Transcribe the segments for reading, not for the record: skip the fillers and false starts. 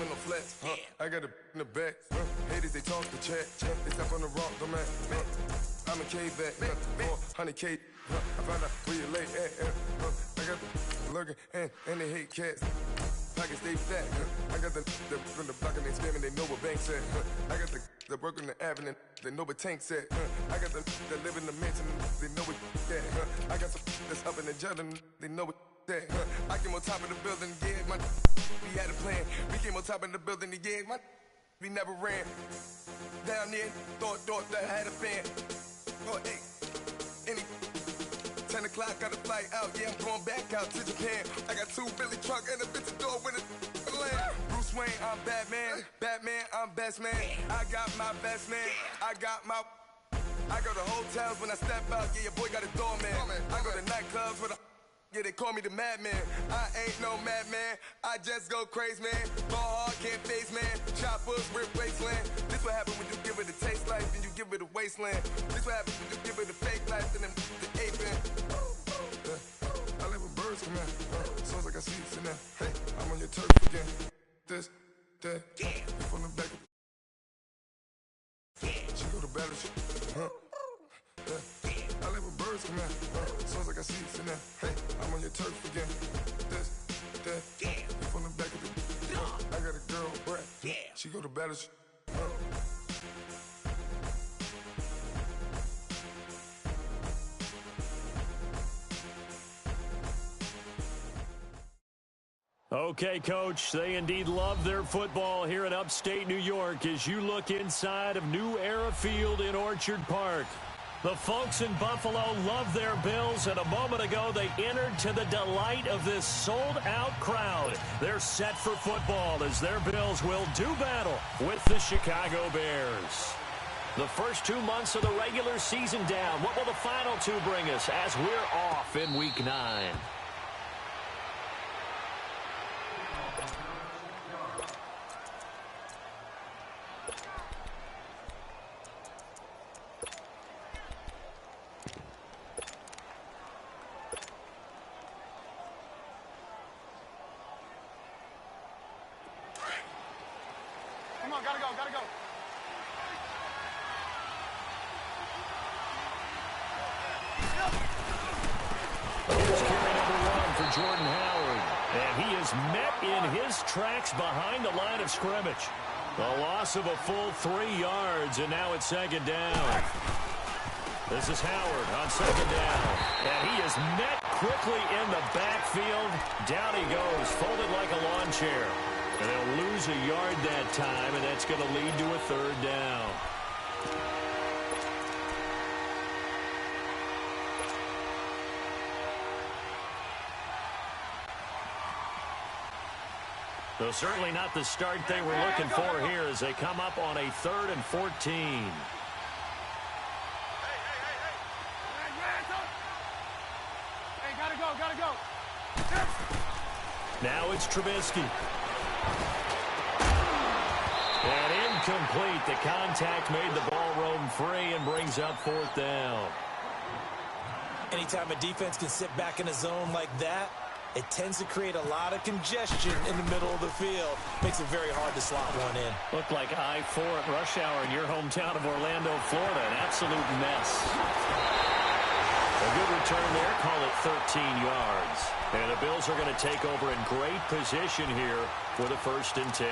in the flats. I got a in the back. Haters, they talk the chat. They step on the rock, don't man. I'm a K-back. 400K. I found out where you lay at. I got the lurking and they hate cats. Pockets stay fat. I got the from the block and they scamming, they know what banks at. I got the work on the avenue, they know what tanks at. I got the that live in the mansion, they know what that. I got some that's up in the jet and they know what that. I came on top of the building, yeah, we had a plan. We came on top of the building, yeah, we never ran. Down there, thought that I had a fan. Oh, hey, any 10 o'clock, got a flight out, yeah, I'm going back out to Japan. I got 2 Billy truck and a bitch door with a land. Bruce Wayne, I'm Batman. Batman, I'm best man. I got my best man. I go to hotels when I step out, yeah, your boy got a doorman. I go to nightclubs with a yeah, they call me the madman. I ain't no madman, I just go crazy, man. Ball hard, can't face, man. Choppers, rip wasteland. This what happen when you give it a taste life and you give it a wasteland. This what happen when you give it a fake life and then the ape in. I live with birds come out. Sounds like I see it in there. Hey, I'm on your turf again. This, that, from the back. She go to battle, I live with birds come out. Sounds like I see it in there. Hey, I'm on your turf again. This, that, from the back of the. I got a girl, Brett. She go to battle. Okay, Coach, they indeed love their football here in upstate New York as you look inside of New Era Field in Orchard Park. The folks in Buffalo love their Bills, and a moment ago they entered to the delight of this sold-out crowd. They're set for football as their Bills will do battle with the Chicago Bears. The first 2 months of the regular season down. What will the final 2 bring us as we're off in Week 9? Gotta go. Here's carry number 1 for Jordan Howard. And he is met in his tracks behind the line of scrimmage. A loss of a full 3 yards, and now it's second down. This is Howard on second down. And he is met quickly in the backfield. Down he goes, folded like a lawn chair. And they'll lose a yard that time, and that's going to lead to a third down. So certainly not the start they were looking for here as they come up on a 3rd and 14. Hey, gotta go. Now it's Trubisky. And incomplete. The contact made the ball roam free and brings up 4th down. Anytime a defense can sit back in a zone like that, it tends to create a lot of congestion in the middle of the field. Makes it very hard to slot one in. Looked like I-4 at rush hour in your hometown of Orlando, Florida. An absolute mess. A good return there. Call it 13 yards. And the Bills are going to take over in great position here for the 1st and 10.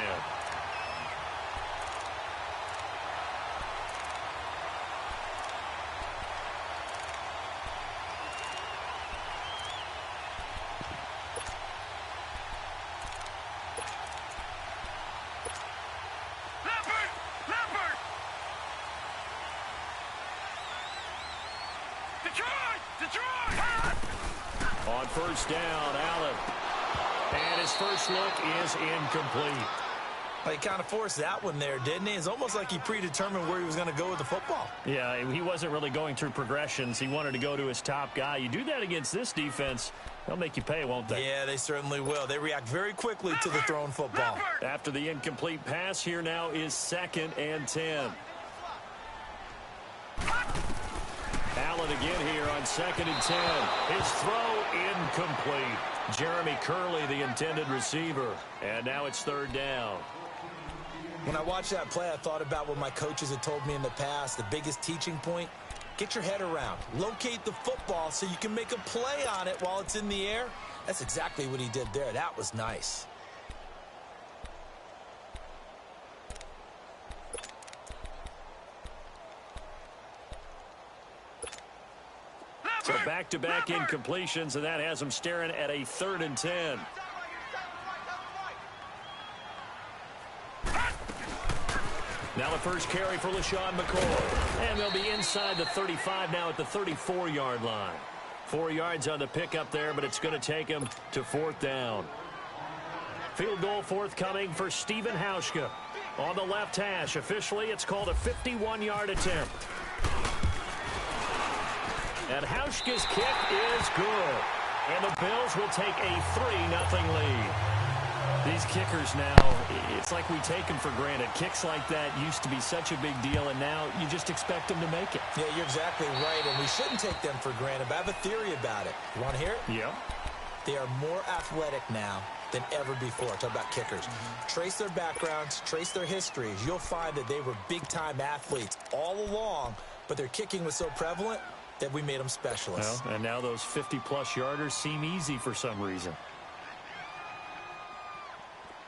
On 1st down, Allen. And his first look is incomplete. Well, he kind of forced that one there, didn't he? It's almost like he predetermined where he was going to go with the football. Yeah, he wasn't really going through progressions. He wanted to go to his top guy. You do that against this defense, they'll make you pay, won't they? Yeah, they certainly will. They react very quickly to the thrown football. After the incomplete pass, here now is 2nd and 10. Allen again here on 2nd and 10. His throw incomplete. Jeremy Curley, the intended receiver. And now it's 3rd down. When I watched that play, I thought about what my coaches had told me in the past. The biggest teaching point, get your head around. Locate the football so you can make a play on it while it's in the air. That's exactly what he did there. That was nice. So back-to-back incompletions, and that has him staring at a 3rd and 10. Now the first carry for LaShawn McCoy. And they'll be inside the 35 now at the 34-yard line. 4 yards on the pickup there, but it's going to take him to 4th down. Field goal forthcoming for Stephen Hauschka. On the left hash, officially it's called a 51-yard attempt. And Hauschka's kick is good. And the Bills will take a 3-0 lead. These kickers now, it's like we take them for granted. Kicks like that used to be such a big deal, and now you just expect them to make it. Yeah, you're exactly right, and we shouldn't take them for granted. But I have a theory about it. You want to hear it? Yeah. They are more athletic now than ever before. Talk about kickers. Trace their backgrounds, trace their histories. You'll find that they were big-time athletes all along, but their kicking was so prevalent that we made them specialists. Well, and now those 50-plus yarders seem easy for some reason.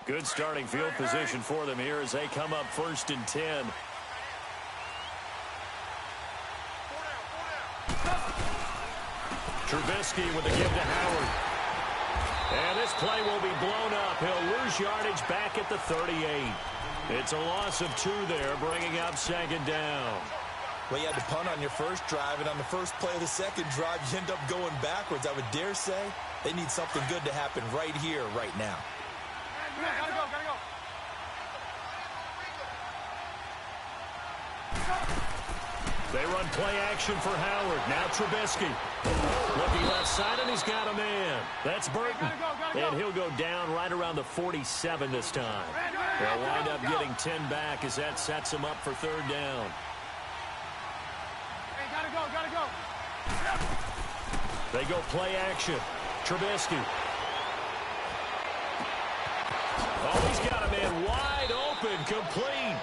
Good starting field position for them here as they come up 1st and 10. Trubisky with the give to Howard. And this play will be blown up. He'll lose yardage back at the 38. It's a loss of 2 there, bringing up 2nd down. Well, you had to punt on your first drive, and on the first play of the second drive, you end up going backwards. I would dare say they need something good to happen right here, right now. Gotta go, gotta go. They run play action for Howard. Now Trubisky. Looking left side, and he's got a man. That's Burton. Gotta go. And he'll go down right around the 47 this time. They'll wind up getting 10 back as that sets him up for 3rd down. Hey, gotta go. They go play action. Trubisky. Oh, he's got a man wide open, complete.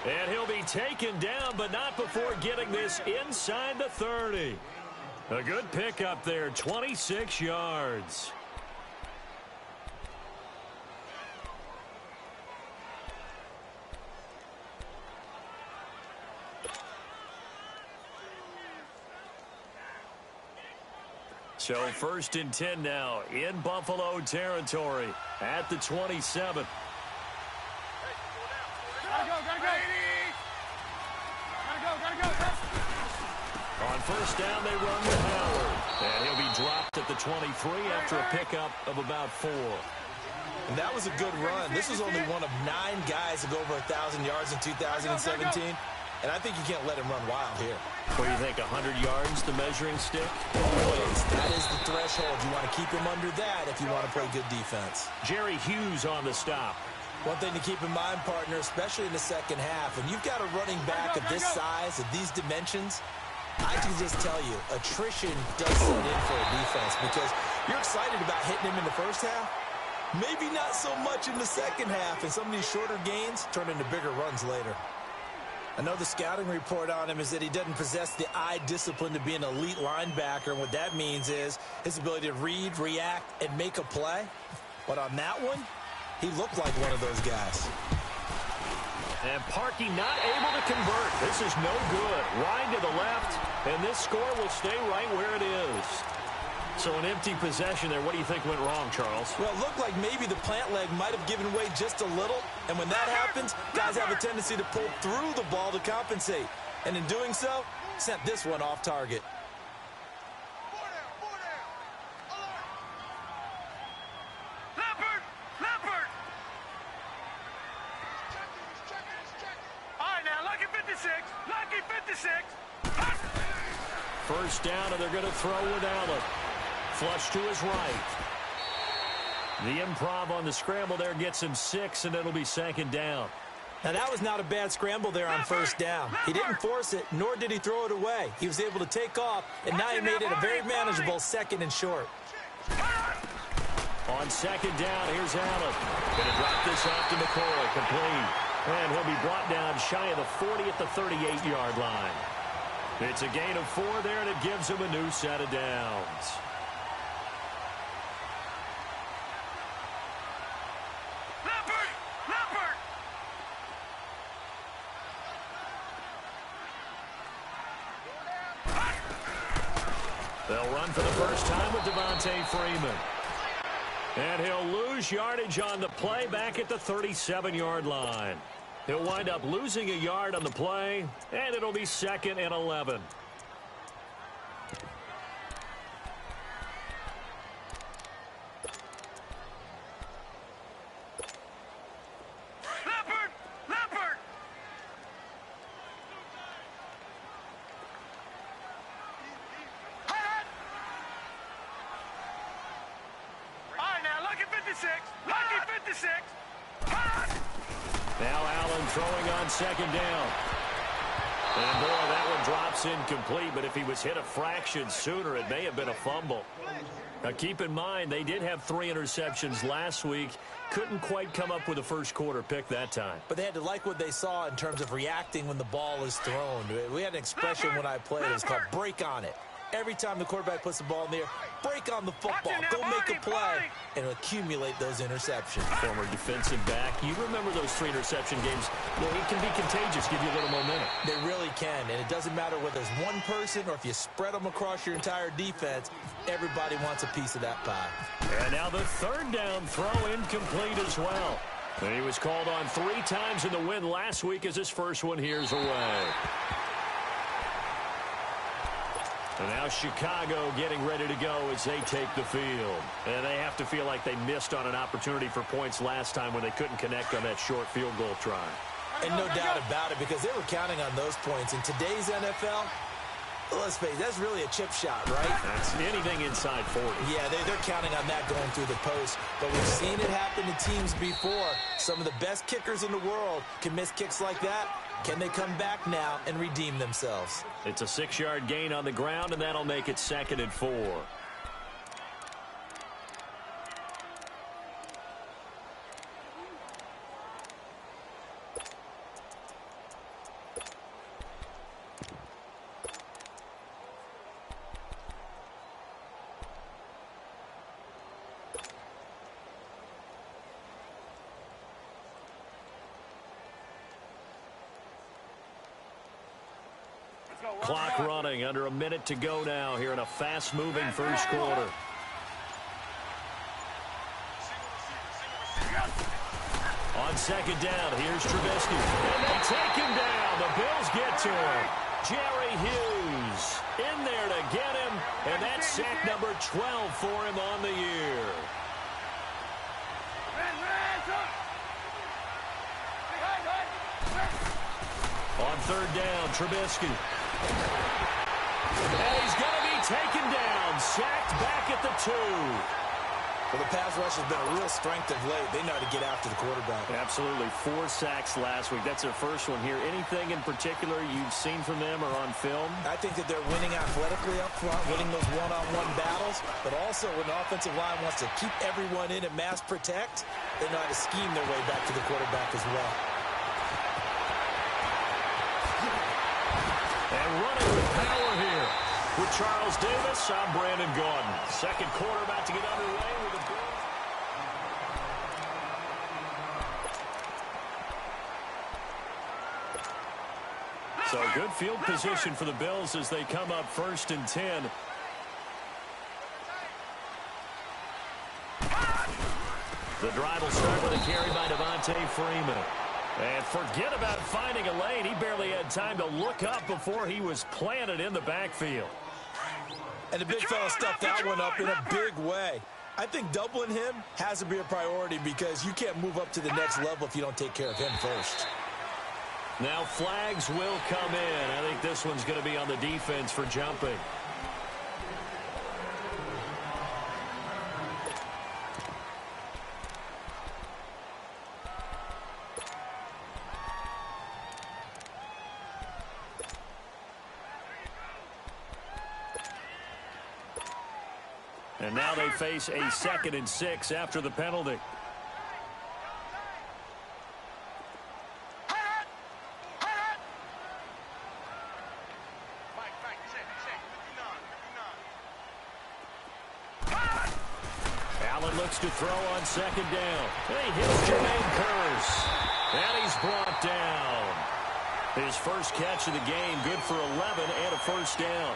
And he'll be taken down, but not before getting this inside the 30. A good pickup there, 26 yards. So 1st and 10 now in Buffalo territory at the 27. Gotta go. On 1st down, they run with Howard. And he'll be dropped at the 23 after a pickup of about 4. And that was a good run. This was only one of 9 guys to go over 1,000 yards in 2017. And I think you can't let him run wild here. What do you think, 100 yards, the measuring stick? Always. That is the threshold. You want to keep him under that if you want to play good defense. Jerry Hughes on the stop. One thing to keep in mind, partner, especially in the second half, when you've got a running back of this size, of these dimensions, I can just tell you, attrition does set in for a defense because you're excited about hitting him in the first half. Maybe not so much in the second half, and some of these shorter gains turn into bigger runs later. I know the scouting report on him is that he doesn't possess the eye discipline to be an elite linebacker, and what that means is his ability to read, react, and make a play. But on that one, he looked like one of those guys. And Parkey not able to convert. This is no good. Wide to the left, and this score will stay right where it is. So an empty possession there. What do you think went wrong, Charles? Well, it looked like maybe the plant leg might have given way just a little. And when that happens, guys have a tendency to pull through the ball to compensate. And in doing so, sent this one off target. Leopard! All right, now, lucky 56. Lucky 56. 1st down, and they're going to throw without it. Flush to his right. The improv on the scramble there gets him 6, and it'll be 2nd down. Now, that was not a bad scramble there on 1st down. He didn't force it, nor did he throw it away. He was able to take off, and now he made it a very manageable 2nd and short. On 2nd down, here's Allen. Going to drop this off to McCoy, complete. And he'll be brought down shy of the 40 at the 38-yard line. It's a gain of 4 there, and it gives him a new set of downs. They'll run for the first time with Devontae Freeman. And he'll lose yardage on the play back at the 37-yard line. He'll wind up losing a yard on the play, and it'll be 2nd and 11. Now Allen throwing on 2nd down. And boy, that one drops incomplete, but if he was hit a fraction sooner, it may have been a fumble. Now keep in mind, they did have 3 interceptions last week. Couldn't quite come up with a first quarter pick that time. But they had to like what they saw in terms of reacting when the ball is thrown. We had an expression when I played. It was called break on it. Every time the quarterback puts the ball in the air, break on the football, go make a play, and accumulate those interceptions. Former defensive back. You remember those 3 interception games. Well, it can be contagious, give you a little momentum. They really can, and it doesn't matter whether it's one person or if you spread them across your entire defense, everybody wants a piece of that pie. And now the 3rd down throw incomplete as well. And he was called on 3 times in the win last week as his first one here's away. And now Chicago getting ready to go as they take the field. And they have to feel like they missed on an opportunity for points last time when they couldn't connect on that short field goal try. And no doubt about it, because they were counting on those points. In today's NFL, let's face it, that's really a chip shot, right? That's anything inside 40. Yeah, they're counting on that going through the post. But we've seen it happen to teams before. Some of the best kickers in the world can miss kicks like that. Can they come back now and redeem themselves? It's a 6-yard gain on the ground, and that'll make it 2nd and 4. Clock running, under a minute to go now here in a fast-moving first quarter. On 2nd down, here's Trubisky. And they take him down. The Bills get to him. Jerry Hughes in there to get him, and that's sack number 12 for him on the year. On 3rd down, Trubisky. And he's going to be taken down, sacked back at the 2. Well, the pass rush has been a real strength of late. They know how to get after the quarterback. Absolutely. 4 sacks last week. That's their first one here. Anything in particular you've seen from them or on film? I think that they're winning athletically up front, winning those one-on-one battles, but also when the offensive line wants to keep everyone in and mass protect, they know how to scheme their way back to the quarterback as well. And running with power here. With Charles Davis, I'm Brandon Gordon. 2nd quarter about to get underway with the Bills. So good field position for the Bills as they come up 1st and 10. The drive will start with a carry by Devontae Freeman. And forget about finding a lane. He barely had time to look up before he was planted in the backfield. And the big fella stuffed that one up in a big way. I think doubling him has to be a priority because you can't move up to the next level if you don't take care of him first. Now flags will come in. I think this one's going to be on the defense for jumping. And now they face a 2nd and 6 after the penalty. Allen looks to throw on second down. And he hits Jermaine Kearse. And he's brought down. His first catch of the game, good for 11 and a first down.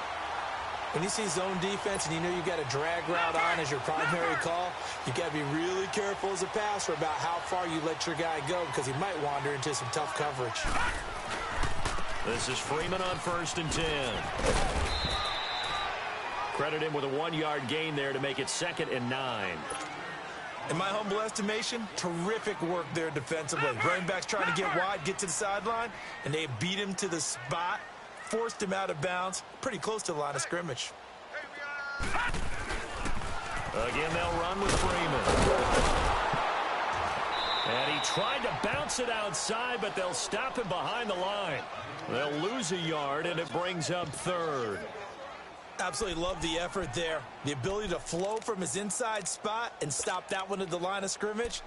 When you see zone defense and you know you've got a drag route on as your primary call, you've got to be really careful as a passer about how far you let your guy go because he might wander into some tough coverage. This is Freeman on 1st and 10. Credit him with a 1-yard gain there to make it 2nd and 9. In my humble estimation, terrific work there defensively. Running backs trying to get wide, get to the sideline, and they beat him to the spot, forced him out of bounds, pretty close to the line of scrimmage. Again, they'll run with Freeman. And he tried to bounce it outside, but they'll stop him behind the line. They'll lose a yard, and it brings up 3rd. Absolutely love the effort there. The ability to flow from his inside spot and stop that one at the line of scrimmage.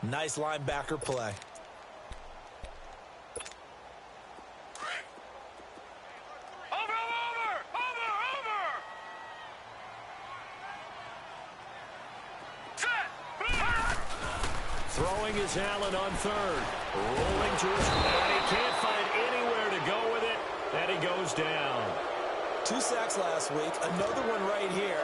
Nice linebacker play. Throwing is Allen on 3rd. Rolling to his right. He can't find anywhere to go with it, and he goes down. 2 sacks last week, another one right here.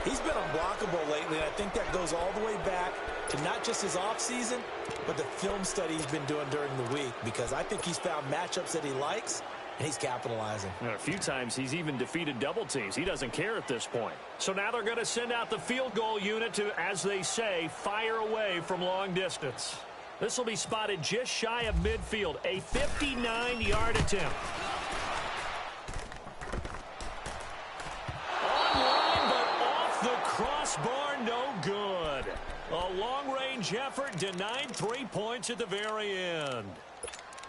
He's been unblockable lately, and I think that goes all the way back to not just his offseason, but the film study he's been doing during the week, because I think he's found matchups that he likes, and he's capitalizing. A few times he's even defeated double teams. He doesn't care at this point. So now they're going to send out the field goal unit to, as they say, fire away from long distance. This will be spotted just shy of midfield, a 59-yard attempt. Crossbar, no good. A long-range effort denied 3 points at the very end.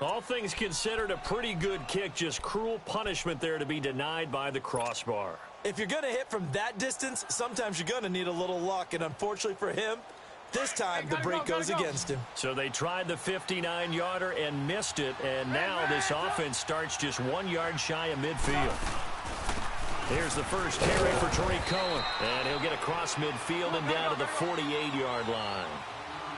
All things considered, a pretty good kick, just cruel punishment there to be denied by the crossbar. If you're going to hit from that distance, sometimes you're going to need a little luck, and unfortunately for him, this time the break goes against him. So they tried the 59-yarder and missed it, and now this offense starts just 1 yard shy of midfield. Here's the first carry for Tariq Cohen. And he'll get across midfield and down to the 48-yard line.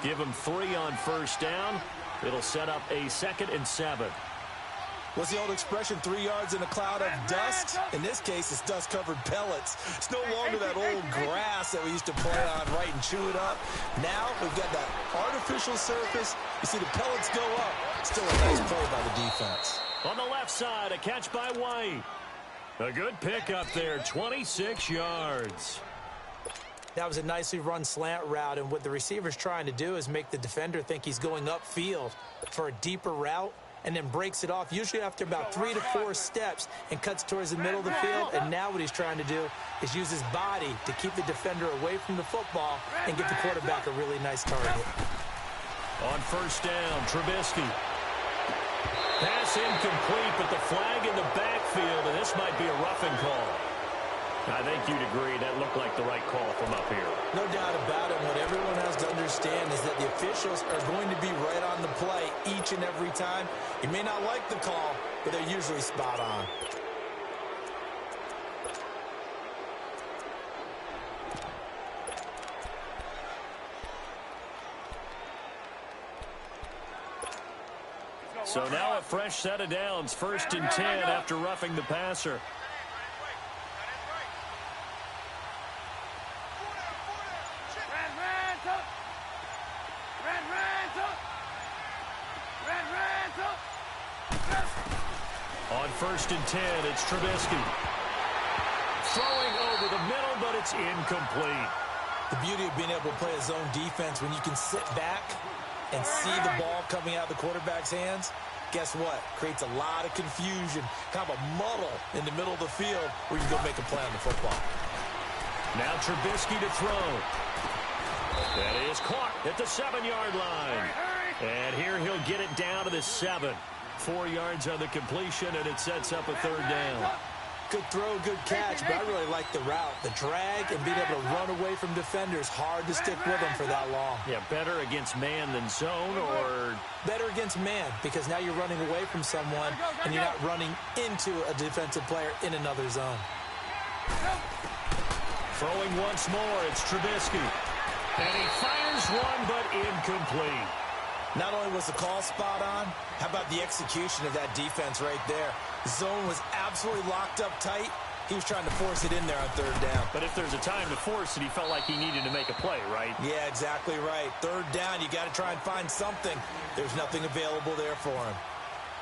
Give him 3 on first down. It'll set up a 2nd and 7. What's the old expression, 3 yards in a cloud of dust? In this case, it's dust-covered pellets. It's no longer that old grass that we used to play on, right, and chew it up. Now we've got that artificial surface. You see the pellets go up. Still a nice play by the defense. On the left side, a catch by White. A good pickup there, 26 yards. That was a nicely run slant route, and what the receiver's trying to do is make the defender think he's going upfield for a deeper route, and then breaks it off, usually after about 3 to 4 steps, and cuts towards the middle of the field. And now what he's trying to do is use his body to keep the defender away from the football and give the quarterback a really nice target. On first down, Trubisky. Pass incomplete, but the flag in the backfield, and this might be a roughing call. I think you'd agree that looked like the right call from up here. No doubt about it. What everyone has to understand is that the officials are going to be right on the play each and every time. You may not like the call, but they're usually spot on. So now a fresh set of downs, 1st and 10 after roughing the passer. On 1st and 10, it's Trubisky. Throwing over the middle, but it's incomplete. The beauty of being able to play a zone defense when you can sit back and see the ball coming out of the quarterback's hands, guess what? Creates a lot of confusion, kind of a muddle in the middle of the field where you can go make a play on the football. Now Trubisky to throw. That is caught at the 7-yard line. And here he'll get it down to the 7. 4 yards on the completion, and it sets up a 3rd down. Good throw, good catch, but I really like the route. The drag and being able to run away from defenders, hard to stick with them for that long. Yeah, better against man than zone, or? Better against man, because now you're running away from someone and you're not running into a defensive player in another zone. Throwing once more, it's Trubisky. And he fires one, but incomplete. Not only was the call spot on, how about the execution of that defense right there? The zone was absolutely locked up tight. He was trying to force it in there on third down. But if there's a time to force it, he felt like he needed to make a play, right? Yeah, exactly right. Third down, you got to try and find something. There's nothing available there for him.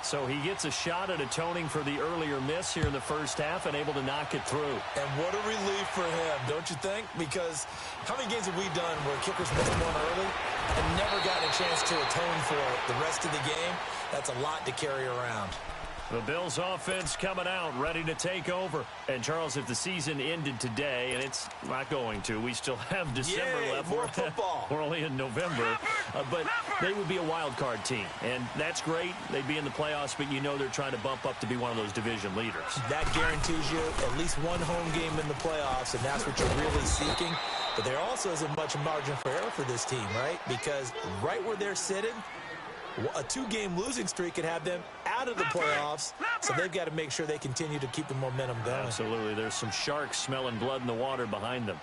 So he gets a shot at atoning for the earlier miss here in the first half and able to knock it through. And what a relief for him, don't you think? Because how many games have we done where kickers missed one early and never gotten a chance to atone for it the rest of the game? That's a lot to carry around. The Bills offense coming out, ready to take over. And, Charles, if the season ended today, and it's not going to, we still have December left. More football. We're only in November. But they would be a wild card team. And that's great. They'd be in the playoffs, but you know they're trying to bump up to be one of those division leaders. That guarantees you at least one home game in the playoffs, and that's what you're really seeking. But there also isn't much margin for error for this team, right? Because right where they're sitting, a two-game losing streak could have them out of the playoffs, so they've got to make sure they continue to keep the momentum going. Absolutely. There's some sharks smelling blood in the water behind them.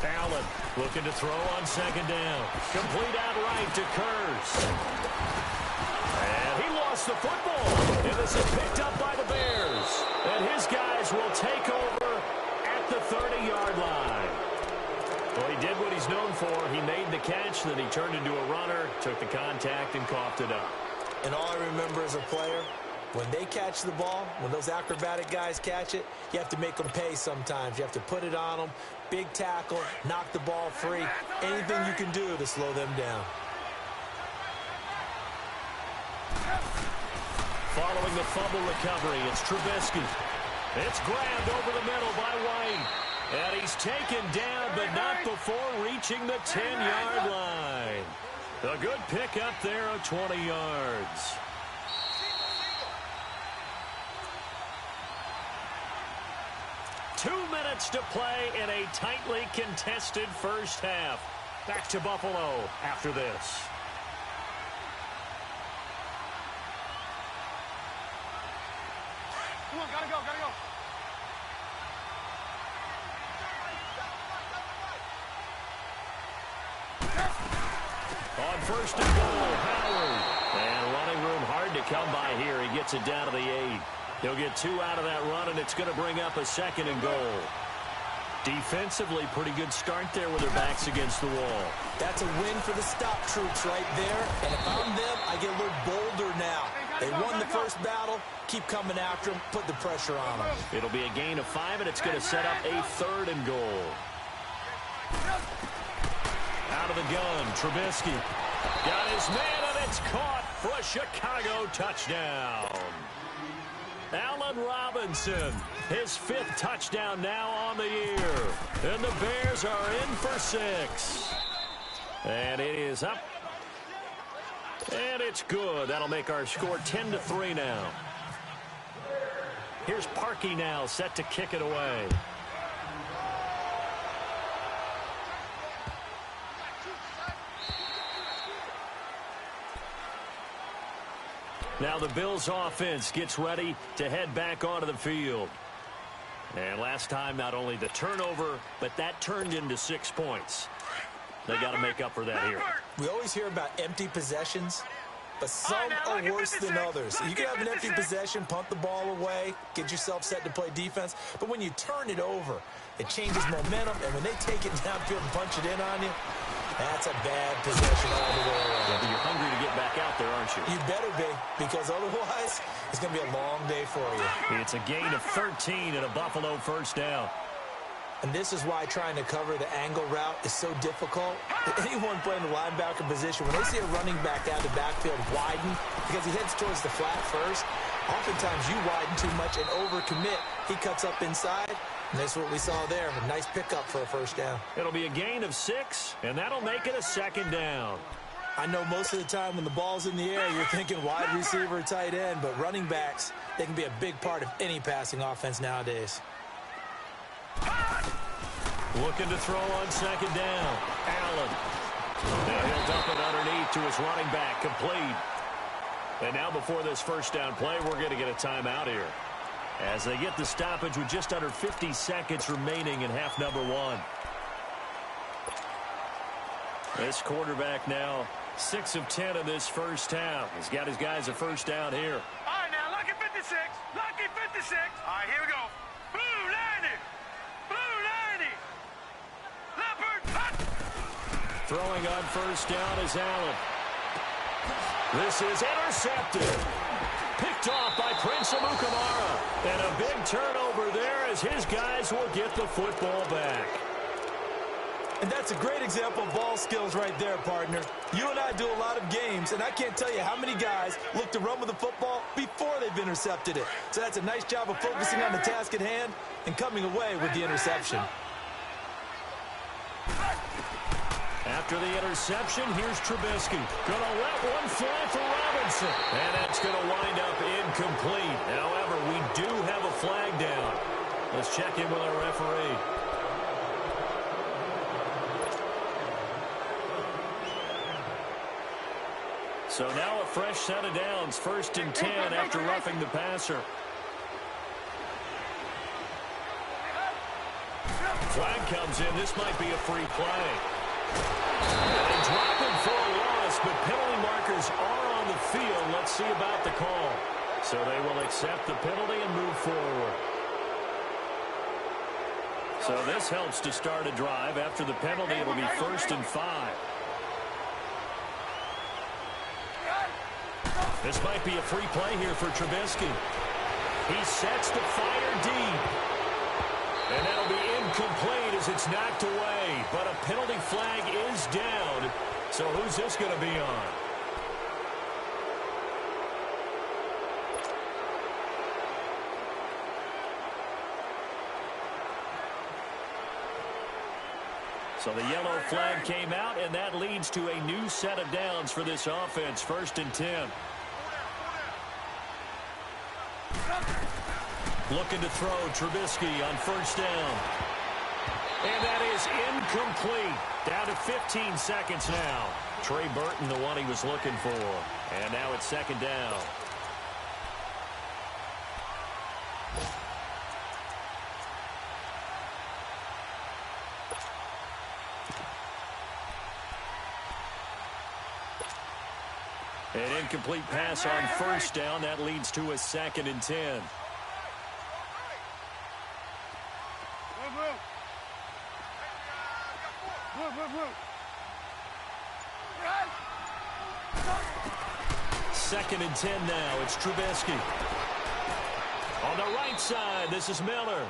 Allen looking to throw on second down. Complete out right to Kurz. And he lost the football. And this is picked up by the Bears. And his guys will take over at the 30-yard line. Well, he did what he's known for. He made the catch, then he turned into a runner, took the contact, and coughed it up. And all I remember as a player, when they catch the ball, when those acrobatic guys catch it, you have to make them pay sometimes. You have to put it on them, big tackle, knock the ball free, anything you can do to slow them down. Following the fumble recovery, it's Trubisky. It's grabbed over the middle by White. And he's taken down, but not before reaching the 10-yard line. A good pickup there of 20 yards. Two minutes to play in a tightly contested first half. Back to Buffalo after this. Come on, gotta go, gotta go. On first and goal, Howard. And running room hard to come by here. He gets it down to the 8. He'll get 2 out of that run, and it's going to bring up a second and goal. Defensively, pretty good start there with their backs against the wall. That's a win for the stop troops right there. And if I'm them, I get a little bolder now. They won the first battle. Keep coming after them. Put the pressure on them. It'll be a gain of 5, and it's going to set up a third and goal. Out of the gun, Trubisky. Got his man, and it's caught for a Chicago touchdown. Allen Robinson, his 5th touchdown now on the year. And the Bears are in for 6. And it is up. And it's good. That'll make our score 10-3 now. Here's Parkey now, set to kick it away. Now the Bills offense gets ready to head back onto the field. And last time, not only the turnover, but that turned into 6 points. They got to make up for that here. We always hear about empty possessions, but some are worse than others. You can have an empty possession, punt the ball away, get yourself set to play defense, but when you turn it over, it changes momentum, and when they take it downfield and punch it in on you, that's a bad possession all the way around. Yeah, but you're hungry to get back out there, aren't you? You better be, because otherwise, it's going to be a long day for you. It's a gain of 13 and a Buffalo first down. And this is why trying to cover the angle route is so difficult. Anyone playing the linebacker position, when they see a running back out the backfield widen, because he heads towards the flat first, oftentimes you widen too much and overcommit. He cuts up inside. And that's what we saw there. A nice pickup for a first down. It'll be a gain of 6, and that'll make it a second down. I know most of the time when the ball's in the air, you're thinking wide receiver, tight end, but running backs, they can be a big part of any passing offense nowadays. Looking to throw on second down. Allen. Now he'll dump it underneath to his running back. Complete. And now before this first down play, we're going to get a timeout here, as they get the stoppage with just under 50 seconds remaining in half number one. This quarterback now 6 of 10 in this first half. He's got his guys a first down here. All right, now, lucky 56. Lucky 56. All right, here we go. Blue 90. Blue 90. Leopard. Hot. Throwing on first down is Allen. This is intercepted. Picked off by Prince Amukamara. And a big turnover there as his guys will get the football back. And that's a great example of ball skills right there, partner. You and I do a lot of games, and I can't tell you how many guys look to run with the football before they've intercepted it. So that's a nice job of focusing on the task at hand and coming away with the interception. After the interception, here's Trubisky. Going to let one fly for Robinson. And that's going to wind up incomplete. However, we do have a flag down. Let's check in with our referee. So now a fresh set of downs, 1st and 10 after roughing the passer. Flag comes in. This might be a free play. They drop him for a loss, but penalty markers are on the field. Let's see about the call. So they will accept the penalty and move forward. So this helps to start a drive. After the penalty, it will be 1st and 5. This might be a free play here for Trubisky. He sets the fire deep. And that'll be incomplete as it's knocked away. But a penalty flag is down. So who's this going to be on? So the yellow flag came out, and that leads to a new set of downs for this offense. 1st and 10. Looking to throw Trubisky on first down. And that is incomplete. Down to 15 seconds now. Trey Burton, the one he was looking for. And now it's 2nd down. An incomplete pass on first down. That leads to a 2nd and 10. Second and 10 now. It's Trubisky. On the right side, this is Miller.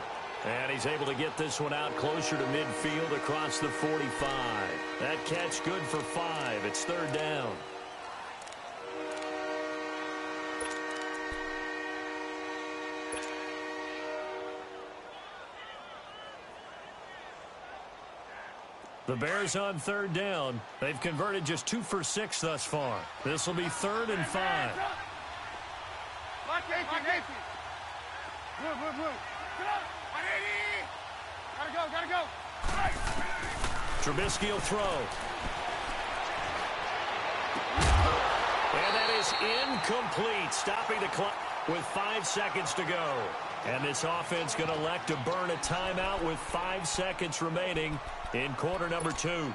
And he's able to get this one out closer to midfield across the 45. That catch good for 5. It's 3rd down. The Bears on 3rd down. They've converted just 2 for 6 thus far. This will be 3rd and 5. Gotta go. Trubisky will throw. And that is incomplete. Stopping the clock with 5 seconds to go. And this offense going to elect to burn a timeout with 5 seconds remaining in quarter number 2.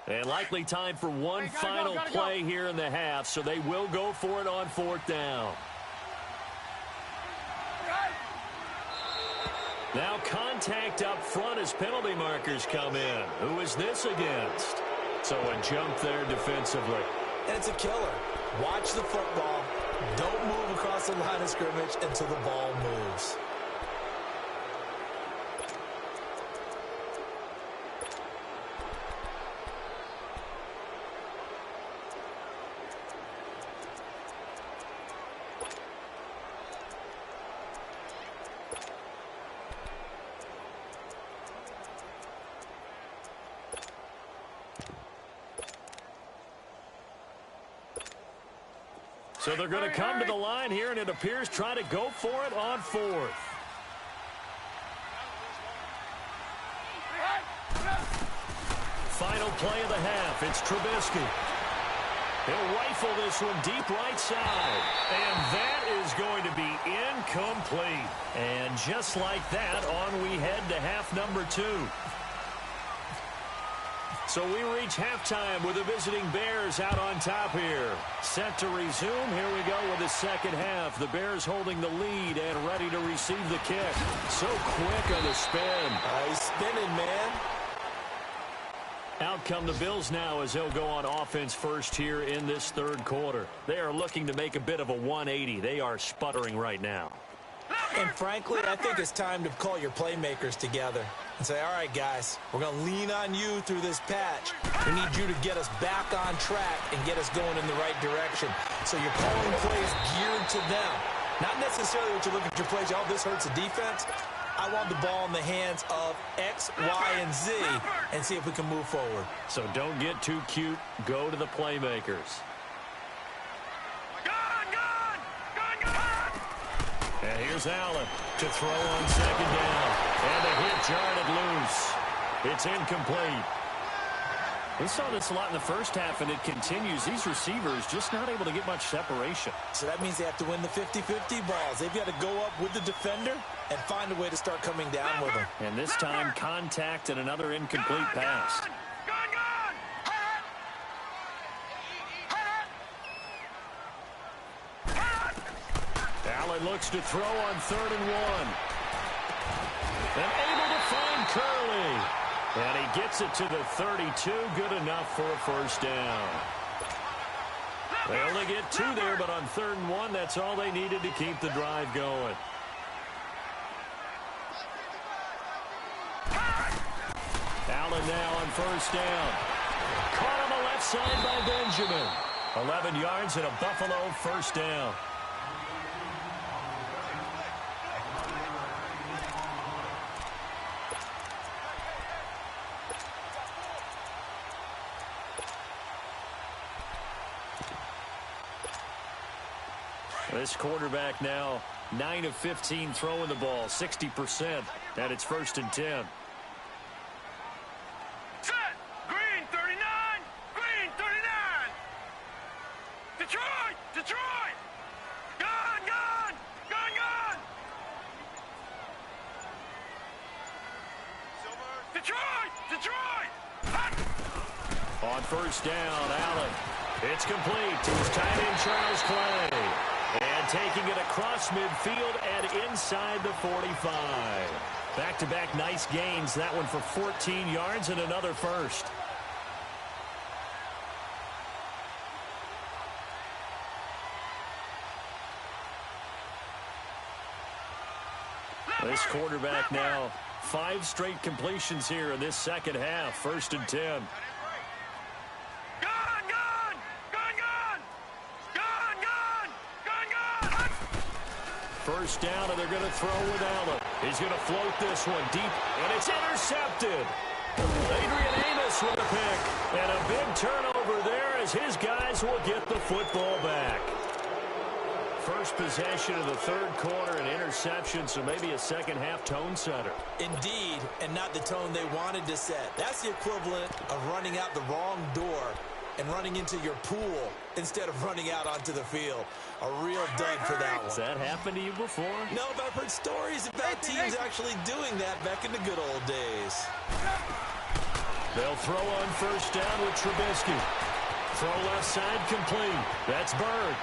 And likely time for one final play here in the half, so they will go for it on 4th down. Now contact up front as penalty markers come in. Who is this against? So a jump there defensively. And it's a killer. Watch the football. Don't move across the line of scrimmage until the ball moves. So they're going to come to the line here, and it appears try to go for it on fourth. Final play of the half. It's Trubisky. He'll rifle this one deep right side. And that is going to be incomplete. And just like that, on we head to half number 2. So we reach halftime with the visiting Bears out on top here. Set to resume. Here we go with the second half. The Bears holding the lead and ready to receive the kick. So quick on the spin. He's spinning, man. Out come the Bills now as they'll go on offense first here in this third quarter. They are looking to make a bit of a 180. They are sputtering right now. And frankly, I think it's time to call your playmakers together and say, all right, guys, we're going to lean on you through this patch. We need you to get us back on track and get us going in the right direction. So you're calling plays geared to them. Not necessarily what you look at your plays, oh, this hurts the defense. I want the ball in the hands of X, Y, and Z and see if we can move forward. So don't get too cute. Go to the playmakers. And here's Allen to throw on second down. And the hit jarred it loose. It's incomplete. We saw this a lot in the first half, and it continues. These receivers just not able to get much separation. So that means they have to win the 50-50 balls. They've got to go up with the defender and find a way to start coming down with them. And this time, contact and another incomplete pass. Allen looks to throw on 3rd and 1. And able to find Curley. And he gets it to the 32. Good enough for a first down. They only get 2 there, but on 3rd and 1, that's all they needed to keep the drive going. Allen now on first down. Caught on the left side by Benjamin. 11 yards and a Buffalo first down. This quarterback now 9 of 15 throwing the ball, 60%, and it's 1st and 10. Set! Green 39! Green 39! Detroit! Detroit! Gun! Gun! Gun! Gun! Detroit! Detroit! Hot! On first down, Allen. It's complete to his tight end, Charles Clay. And taking it across midfield and inside the 45. Back-to-back nice gains. That one for 14 yards and another first. This quarterback now 5 straight completions here in this second half. 1st and 10. First down, and they're going to throw with Allen. He's going to float this one deep, and it's intercepted. Adrian Amos with a pick, and a big turnover there as his guys will get the football back. First possession of the third quarter, an interception, so maybe a second half tone setter. Indeed, and not the tone they wanted to set. That's the equivalent of running out the wrong door and running into your pool instead of running out onto the field. A real dud for that one. Has that happened to you before? No, but I've heard stories about teams actually doing that back in the good old days. They'll throw on first down with Trubisky. Throw left side complete. That's Bird.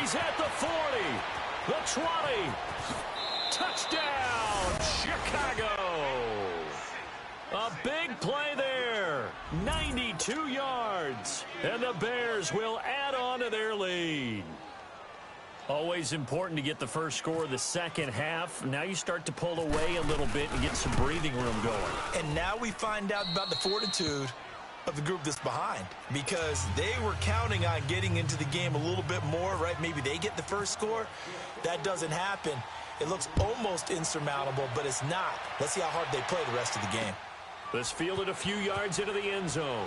He's at the 40, the 20. Touchdown, Chicago. A big play there. 92 yards. And the Bears will add on to their lead. Always important to get the first score of the second half. Now you start to pull away a little bit and get some breathing room going. And now we find out about the fortitude of the group that's behind, because they were counting on getting into the game a little bit more, right? Maybe they get the first score. That doesn't happen. It looks almost insurmountable, but it's not. Let's see how hard they play the rest of the game. Let's field it a few yards into the end zone.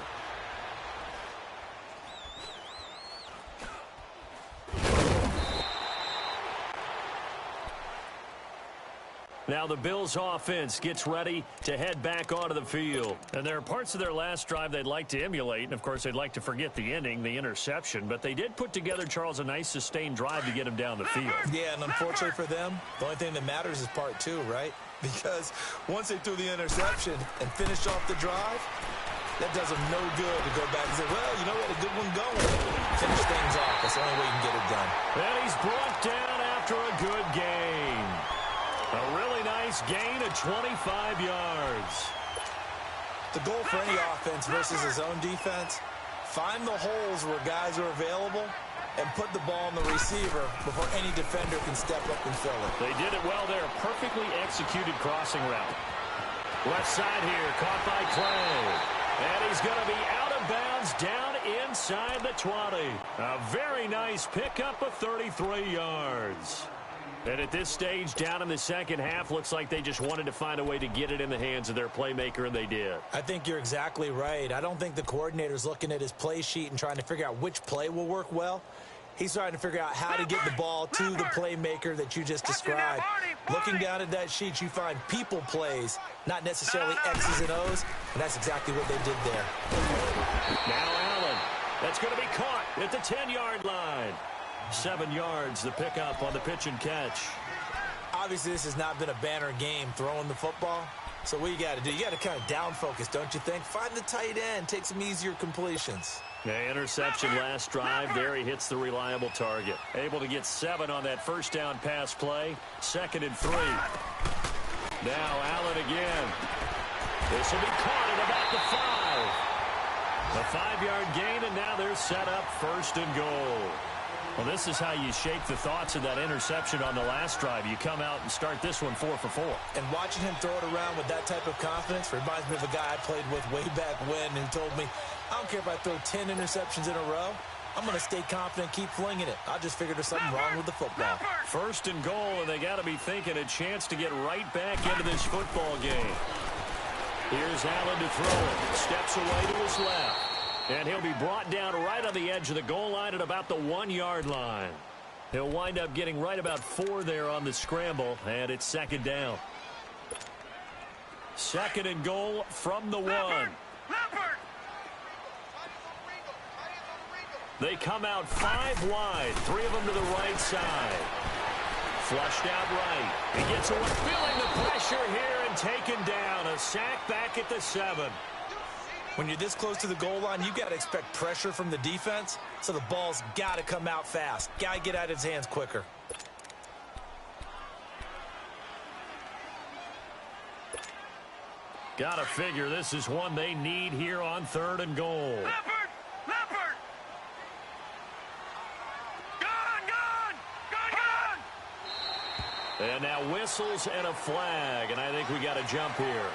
Now the Bills offense gets ready to head back onto the field. And there are parts of their last drive they'd like to emulate. And, of course, they'd like to forget the ending, the interception. But they did put together, Charles, a nice sustained drive to get them down the field. Yeah, and unfortunately for them, the only thing that matters is part two, right? Because once they threw the interception and finished off the drive, that does them no good to go back and say, well, you know, we had a good one going. Finish things off. That's the only way you can get it done. And he's brought down after a good gain. A really nice gain of 25 yards. The goal for any offense versus his own defense, find the holes where guys are available and put the ball on the receiver before any defender can step up and fill it. They did it well there. Perfectly executed crossing route. Left side here, caught by Clay. And he's going to be out of bounds down inside the 20. A very nice pickup of 33 yards. And at this stage, down in the second half, looks like they just wanted to find a way to get it in the hands of their playmaker, and they did. I think you're exactly right. I don't think the coordinator's looking at his play sheet and trying to figure out which play will work well. He's trying to figure out how to get the ball to the playmaker that you just described. Looking down at that sheet, you find people plays, not necessarily X's and O's, and that's exactly what they did there. Now Allen. That's going to be caught at the 10-yard line. 7 yards, the pickup on the pitch and catch. Obviously, this has not been a banner game throwing the football. So what you got to do, you got to kind of down focus, don't you think? Find the tight end, take some easier completions. The interception last drive. There he hits the reliable target. Able to get 7 on that first down pass play. 2nd and 3. Now Allen again. This will be caught at about the 5. A 5-yard gain, and now they're set up 1st and goal. Well, this is how you shake the thoughts of that interception on the last drive. You come out and start this one 4 for 4. And watching him throw it around with that type of confidence reminds me of a guy I played with way back when and told me, I don't care if I throw 10 interceptions in a row. I'm going to stay confident, keep flinging it. I just figured there's something wrong with the football. 1st and goal, and they got to be thinking a chance to get right back into this football game. Here's Allen to throw it. Steps away to his left. And he'll be brought down right on the edge of the goal line at about the 1-yard line. He'll wind up getting right about 4 there on the scramble, and it's 2nd down. 2nd and goal from the 1. They come out 5 wide, 3 of them to the right side. Flushed out right. He gets away, feeling the pressure here and taken down. A sack back at the 7. When you're this close to the goal line, you got to expect pressure from the defense, so the ball's got to come out fast. Got to get out of his hands quicker. Got to figure this is one they need here on 3rd and goal. Leopard! Gone! And now whistles and a flag, and I think we got a jump here.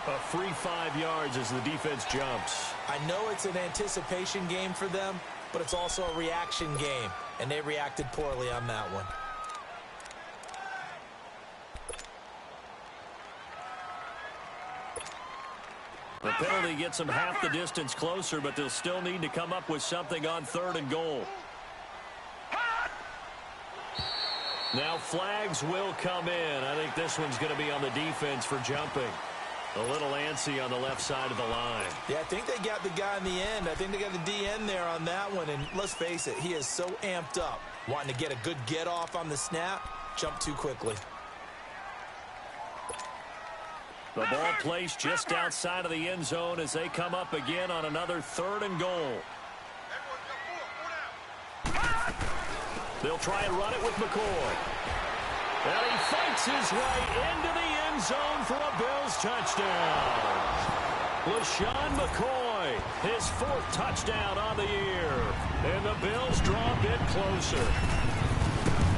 A free 5 yards as the defense jumps. I know it's an anticipation game for them, but it's also a reaction game, and they reacted poorly on that one. The penalty gets them half the distance closer, but they'll still need to come up with something on 3rd and goal. Now flags will come in. I think this one's going to be on the defense for jumping. A little antsy on the left side of the line. Yeah, I think they got the guy in the end. I think they got the DN there on that one. And let's face it, he is so amped up, wanting to get a good get off on the snap, jump too quickly. The ball placed just outside of the end zone as they come up again on another 3rd and goal. They'll try and run it with McCoy. And he fights his way into the end zone for a Bills touchdown. LaShawn McCoy, his 4th touchdown on the year. And the Bills draw a bit closer.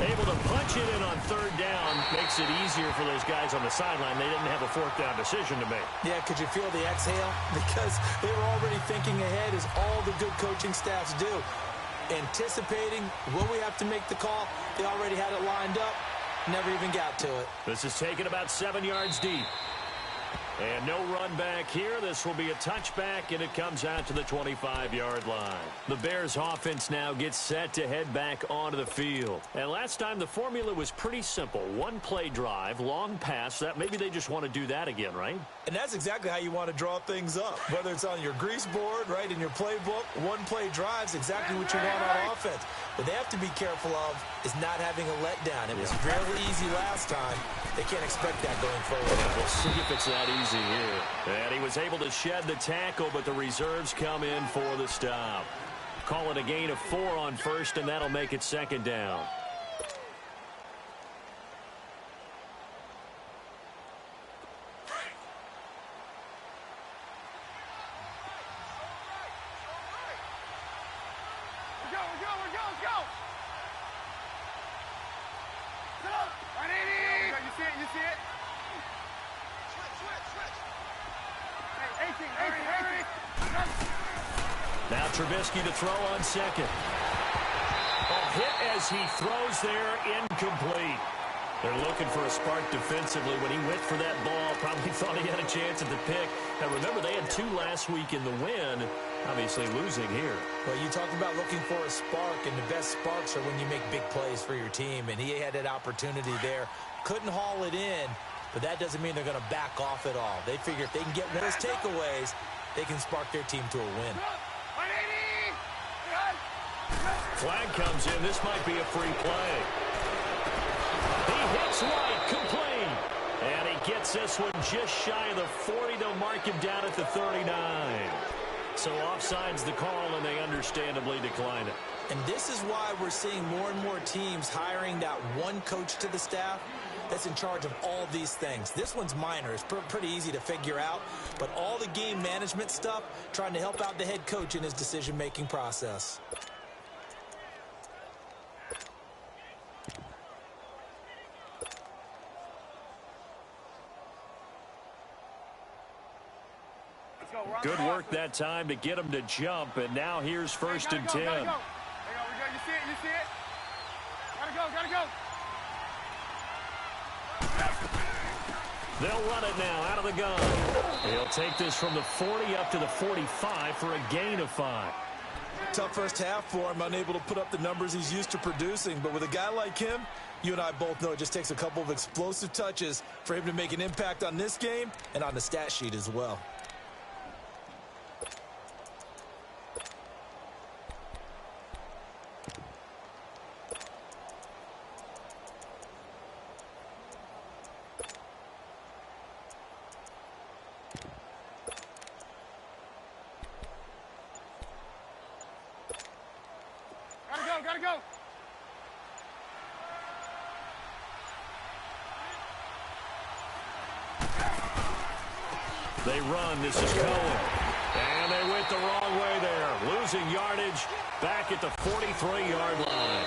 Able to punch it in on 3rd down makes it easier for those guys on the sideline. They didn't have a 4th down decision to make. Yeah, could you feel the exhale? Because they were already thinking ahead, as all the good coaching staffs do. Anticipating, will we have to make the call? They already had it lined up. Never even got to it. This is taken about 7 yards deep. And no run back here. This will be a touchback, and it comes out to the 25-yard line. The Bears offense now gets set to head back onto the field. And last time the formula was pretty simple. One play drive, long pass. That maybe they just want to do that again, right? And that's exactly how you want to draw things up. Whether it's on your grease board, right, in your playbook, one play drive is exactly what you want on offense. What they have to be careful of is not having a letdown. It was fairly easy last time. They can't expect that going forward. We'll see if it's that easy here. And he was able to shed the tackle, but the reserves come in for the stop. Call it a gain of 4 on first, and that'll make it second down. Now Trubisky to throw on second. A hit as he throws there, incomplete. They're looking for a spark defensively. When he went for that ball, probably thought he had a chance at the pick. Now remember, they had 2 last week in the win, obviously losing here. Well, you talked about looking for a spark, and the best sparks are when you make big plays for your team, and he had that opportunity there. Couldn't haul it in, but that doesn't mean they're going to back off at all. They figure if they can get one of those takeaways, they can spark their team to a win. Flag comes in. This might be a free play. He hits right, complete. And he gets this one just shy of the 40. They'll mark him down at the 39. So offside's the call, and they understandably decline it. And this is why we're seeing more and more teams hiring that one coach to the staff that's in charge of all these things. This one's minor. It's pretty easy to figure out. But all the game management stuff, trying to help out the head coach in his decision-making process. Good work that time to get him to jump, and now here's first and 10. You see it? You see it? Gotta go. They'll run it now out of the gun. He'll take this from the 40 up to the 45 for a gain of 5. Tough first half for him, unable to put up the numbers he's used to producing. But with a guy like him, you and I both know it just takes a couple of explosive touches for him to make an impact on this game and on the stat sheet as well. Gotta go. They run. This is Cohen. And they went the wrong way there. Losing yardage back at the 43-yard line.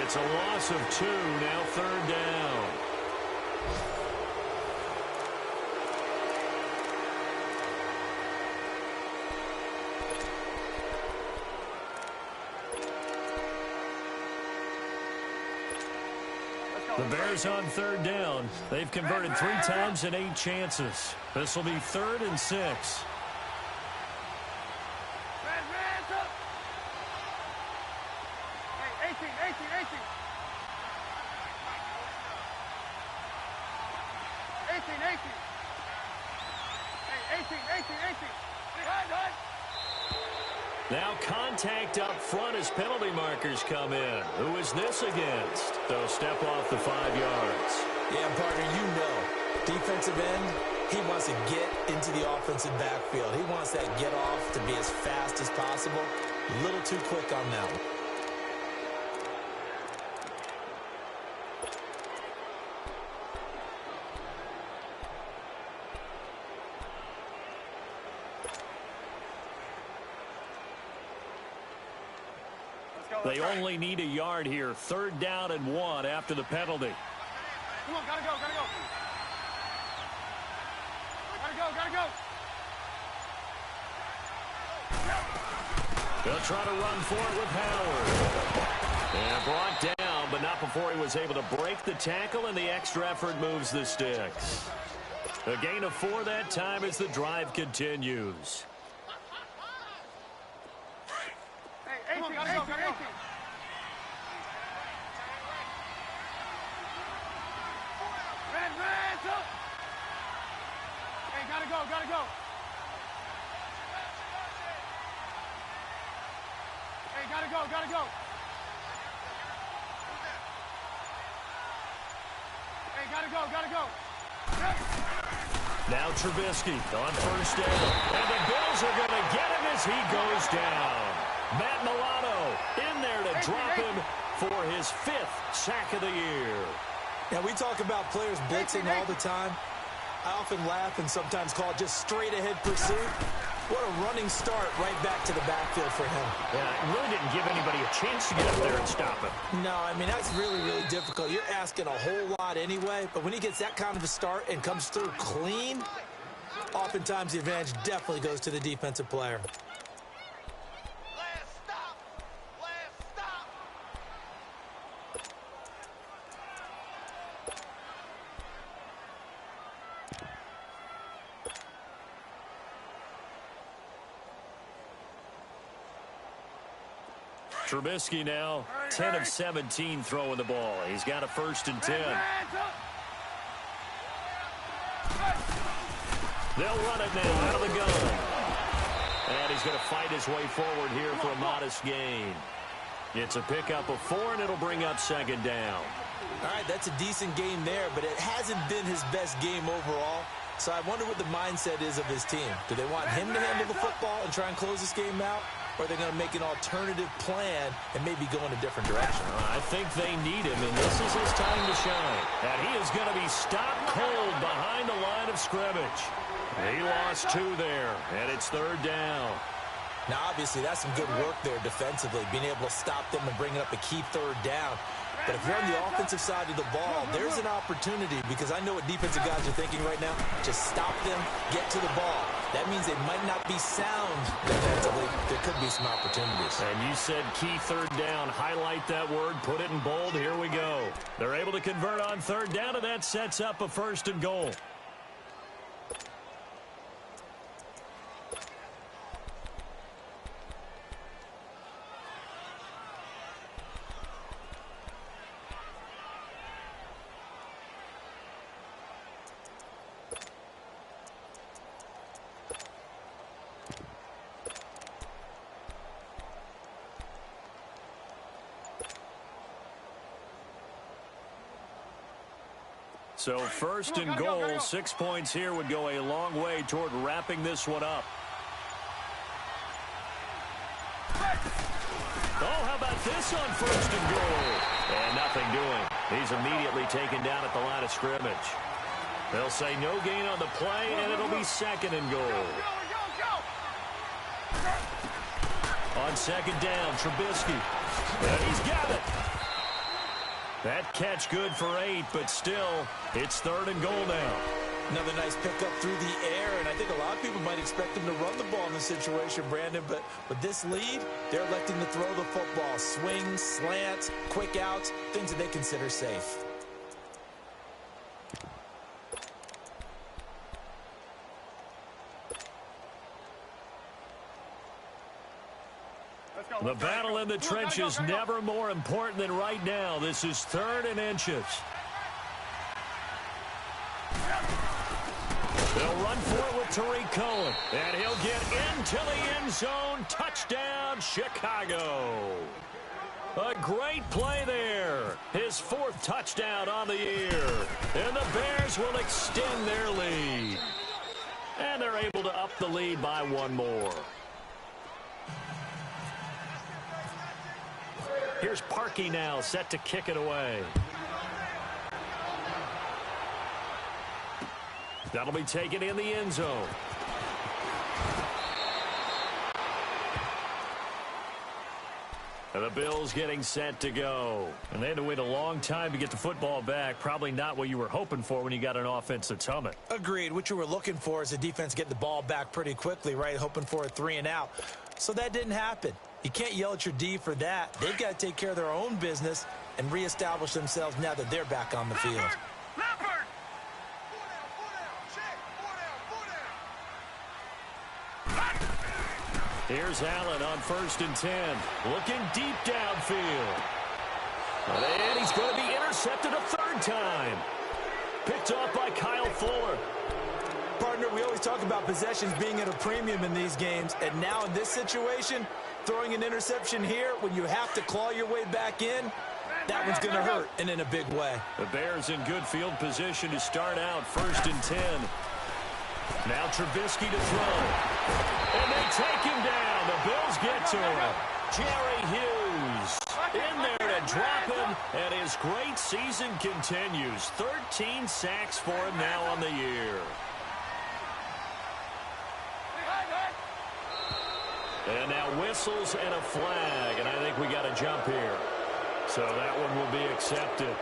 It's a loss of 2, now third down. The Bears on third down. They've converted 3 times in 8 chances. This will be 3rd and 6. Hey, 18. Hey, 18. Now contact up front as penalty markers come in. Who is this against? They'll step off the 5 yards. Yeah, partner, you know, defensive end, he wants to get into the offensive backfield. He wants that get off to be as fast as possible. A little too quick on that one. They only need a yard here. 3rd down and 1 after the penalty. Come on, gotta go. They'll try to run for it with Howard. And brought down, but not before he was able to break the tackle, and the extra effort moves the sticks. A gain of 4 that time as the drive continues. Hey, 18, gotta go, 18. Red, up. Hey, gotta go. Hey, gotta go. Hey, gotta go. Now Trubisky on first down. And the Bills are going to get him as he goes down. Matt Milano in there to drop him for his 5th sack of the year. Now, we talk about players blitzing all the time. I often laugh and sometimes call it just straight-ahead pursuit. What a running start right back to the backfield for him. Yeah, it really didn't give anybody a chance to get up there and stop him. No, I mean, that's really, really difficult. You're asking a whole lot anyway, but when he gets that kind of a start and comes through clean, oftentimes the advantage definitely goes to the defensive player. Trubisky now 10 of 17 throwing the ball. He's got a 1st and 10. They'll run it now out of the gun. And he's going to fight his way forward here for a modest gain. It's a pickup of 4, and it'll bring up 2nd down. All right, that's a decent game there, but it hasn't been his best game overall. So I wonder what the mindset is of his team. Do they want him to handle the football and try and close this game out? Or are they going to make an alternative plan and maybe go in a different direction? I think they need him, and this is his time to shine. And he is going to be stopped cold behind the line of scrimmage. He lost 2 there, and it's 3rd down. Now, obviously, that's some good work there defensively, being able to stop them and bring up a key 3rd down. But if you're on the offensive side of the ball, there's an opportunity, because I know what defensive guys are thinking right now. Just stop them, get to the ball. That means they might not be sound defensively. There could be some opportunities. And you said key 3rd down. Highlight that word. Put it in bold. Here we go. They're able to convert on 3rd down, and that sets up a 1st and goal. So 1st and goal, 6 points here would go a long way toward wrapping this one up. Oh, how about this on 1st and goal? And nothing doing. He's immediately taken down at the line of scrimmage. They'll say no gain on the play, and it'll be 2nd and goal. On 2nd down, Trubisky. And he's got it. That catch good for 8, but still, it's 3rd and goal now. Another nice pickup through the air, and I think a lot of people might expect him to run the ball in this situation, Brandon, but with this lead, they're electing to throw the football. Swings, slants, quick outs, things that they consider safe. The battle in the trenches never more important than right now. This is 3rd and inches. They'll run for it with Tariq Cohen. And he'll get into the end zone. Touchdown, Chicago. A great play there. His 4th touchdown on the year. And the Bears will extend their lead. And they're able to up the lead by 1 more. Here's Parkey now, set to kick it away. That'll be taken in the end zone. And the Bills getting set to go. And they had to wait a long time to get the football back. Probably not what you were hoping for when you got an offense that's humming. Agreed. What you were looking for is the defense getting the ball back pretty quickly, right? Hoping for a 3 and out. So that didn't happen. You can't yell at your D for that. They've got to take care of their own business and reestablish themselves now that they're back on the field. Leopard! Here's Allen on 1st and 10. Looking deep downfield. And he's going to be intercepted a third time. Picked off by Kyle Fuller. Partner, we always talk about possessions being at a premium in these games, and now in this situation, throwing an interception here when you have to claw your way back in, that one's going to hurt, and in a big way. The Bears in good field position to start out 1st and 10. Now Trubisky to throw. And they take him down. The Bills get to him. Jerry Hughes in there to drop him, and his great season continues. 13 sacks for him now on the year. And now whistles and a flag, and I think we got a jump here. So that one will be accepted.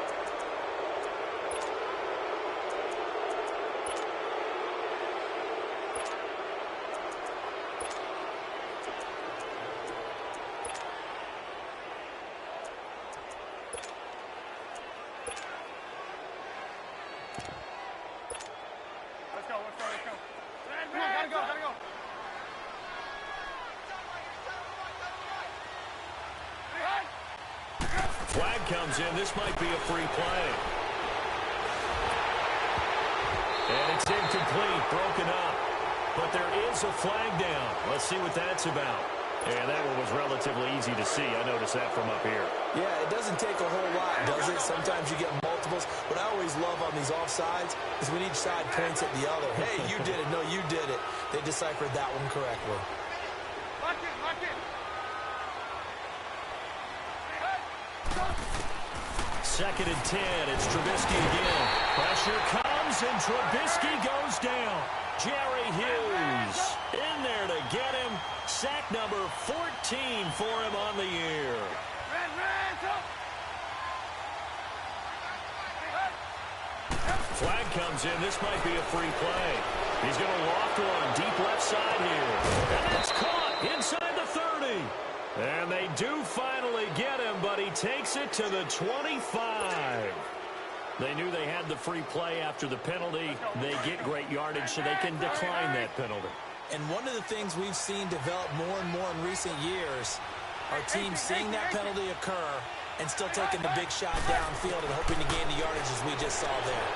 Let's go. Come on, gotta go. Flag comes in. This might be a free play. And it's incomplete, broken up. But there is a flag down. Let's see what that's about. And that one was relatively easy to see. I noticed that from up here. Yeah, it doesn't take a whole lot, does it? Sometimes you get multiples. What I always love on these offsides is when each side points at the other. Hey, you did it. No, you did it. They deciphered that one correctly. Lock it. 2nd and 10. It's Trubisky again. Pressure comes, and Trubisky goes down. Jerry Hughes in there to get him. Sack number 14 for him on the year. Flag comes in. This might be a free play. He's going to loft one deep left side here. And it's caught inside the 30. And they do finally get him, but he takes it to the 25. They knew they had the free play after the penalty. They get great yardage, so they can decline that penalty. And one of the things we've seen develop more and more in recent years are teams seeing that penalty occur and still taking the big shot downfield and hoping to gain the yardage as we just saw there.